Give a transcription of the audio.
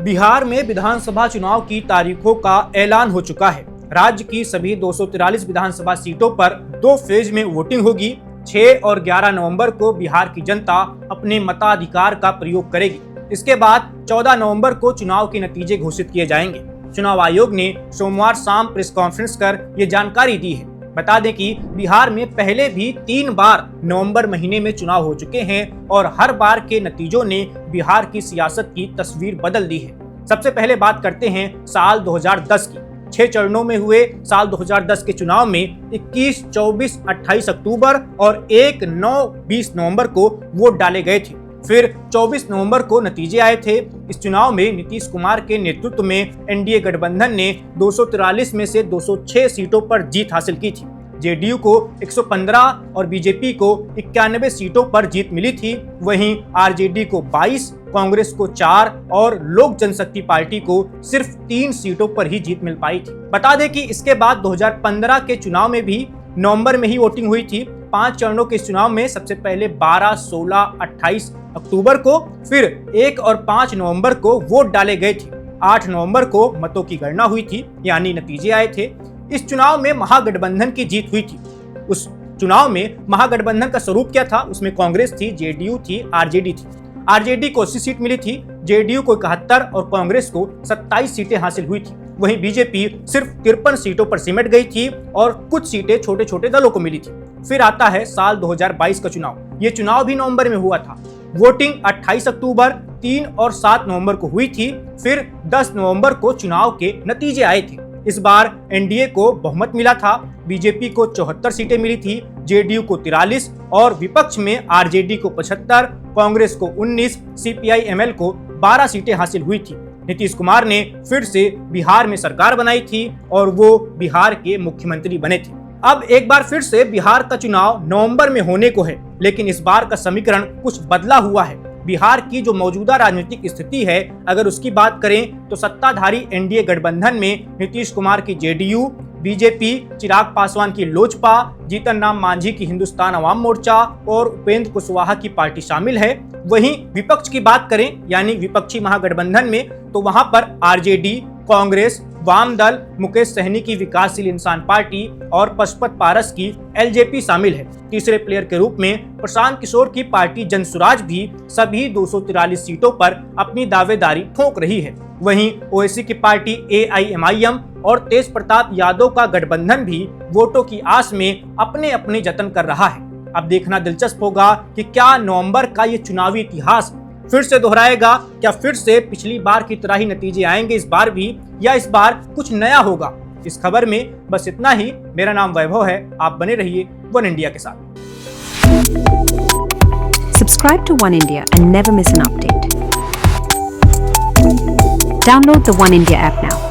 बिहार में विधानसभा चुनाव की तारीखों का ऐलान हो चुका है। राज्य की सभी 243 विधानसभा सीटों पर 2 फेज में वोटिंग होगी। 6 और 11 नवंबर को बिहार की जनता अपने मताधिकार का प्रयोग करेगी। इसके बाद 14 नवंबर को चुनाव के नतीजे घोषित किए जाएंगे। चुनाव आयोग ने सोमवार शाम प्रेस कॉन्फ्रेंस कर ये जानकारी दी है। बता दें कि बिहार में पहले भी 3 बार नवंबर महीने में चुनाव हो चुके हैं और हर बार के नतीजों ने बिहार की सियासत की तस्वीर बदल दी है। सबसे पहले बात करते हैं साल 2010 की। 6 चरणों में हुए साल 2010 के चुनाव में 21, 24, 28 अक्टूबर और 1, 9, 20 नवंबर को वोट डाले गए थे। फिर 24 नवंबर को नतीजे आए थे। इस चुनाव में नीतीश कुमार के नेतृत्व में एनडीए गठबंधन ने 243 में से 206 सीटों पर जीत हासिल की थी। जेडीयू को 115 और बीजेपी को 91 सीटों पर जीत मिली थी। वहीं आरजेडी को 22, कांग्रेस को 4 और लोक जनशक्ति पार्टी को सिर्फ 3 सीटों पर ही जीत मिल पाई थी। बता दें कि इसके बाद 2015 के चुनाव में भी नवंबर में ही वोटिंग हुई थी। 5 चरणों के इस चुनाव में सबसे पहले 12, 16, 28 अक्टूबर को, फिर 1 और 5 नवंबर को वोट डाले गए थे। 8 नवंबर को मतों की गणना हुई थी, यानी नतीजे आए थे। इस चुनाव में महागठबंधन की जीत हुई थी। उस चुनाव में महागठबंधन का स्वरूप क्या था? उसमें कांग्रेस थी, जेडीयू थी, आरजेडी थी। आरजेडी को 80 सीट मिली थी, जेडीयू को 71 और कांग्रेस को 27 सीटें हासिल हुई थी। वहीं बीजेपी सिर्फ 53 सीटों पर सिमट गई थी और कुछ सीटें छोटे छोटे दलों को मिली थी। फिर आता है साल 2022 का चुनाव। ये चुनाव भी नवंबर में हुआ था। वोटिंग 28 अक्टूबर, 3 और 7 नवंबर को हुई थी। फिर 10 नवंबर को चुनाव के नतीजे आए थे। इस बार एनडीए को बहुमत मिला था। बीजेपी को 74 सीटें मिली थी, जेडीयू को 43 और विपक्ष में आरजेडी को 75, कांग्रेस को 19, सीपीआई-एमएल को 12 सीटें हासिल हुई थी। नीतीश कुमार ने फिर से बिहार में सरकार बनाई थी और वो बिहार के मुख्यमंत्री बने थे। अब एक बार फिर से बिहार का चुनाव नवंबर में होने को है, लेकिन इस बार का समीकरण कुछ बदला हुआ है। बिहार की जो मौजूदा राजनीतिक स्थिति है, अगर उसकी बात करें तो सत्ताधारी एनडीए गठबंधन में नीतीश कुमार की जेडीयू, बीजेपी, चिराग पासवान की लोजपा, जीतन राम मांझी की हिंदुस्तान अवाम मोर्चा और उपेंद्र कुशवाहा की पार्टी शामिल है। वहीं विपक्ष की बात करें, यानी विपक्षी महागठबंधन में, तो वहां पर आरजेडी, कांग्रेस, वाम दल, मुकेश सहनी की विकासशील इंसान पार्टी और पशुपत पारस की एलजेपी शामिल है। तीसरे प्लेयर के रूप में प्रशांत किशोर की पार्टी जनसुराज भी सभी 243 सीटों पर अपनी दावेदारी ठोक रही है। वहीं ओवैसी की पार्टी एआईएमआईएम और तेज प्रताप यादव का गठबंधन भी वोटों की आस में अपने अपने जतन कर रहा है। अब देखना दिलचस्प होगा कि क्या नवंबर का ये चुनावी इतिहास फिर से दोहराएगा। क्या फिर से पिछली बार की तरह ही नतीजे आएंगे इस बार भी, या इस बार कुछ नया होगा? इस खबर में बस इतना ही। मेरा नाम वैभव है। आप बने रहिए वन इंडिया के साथ। Subscribe to One India and never miss an update. Download the One India app now.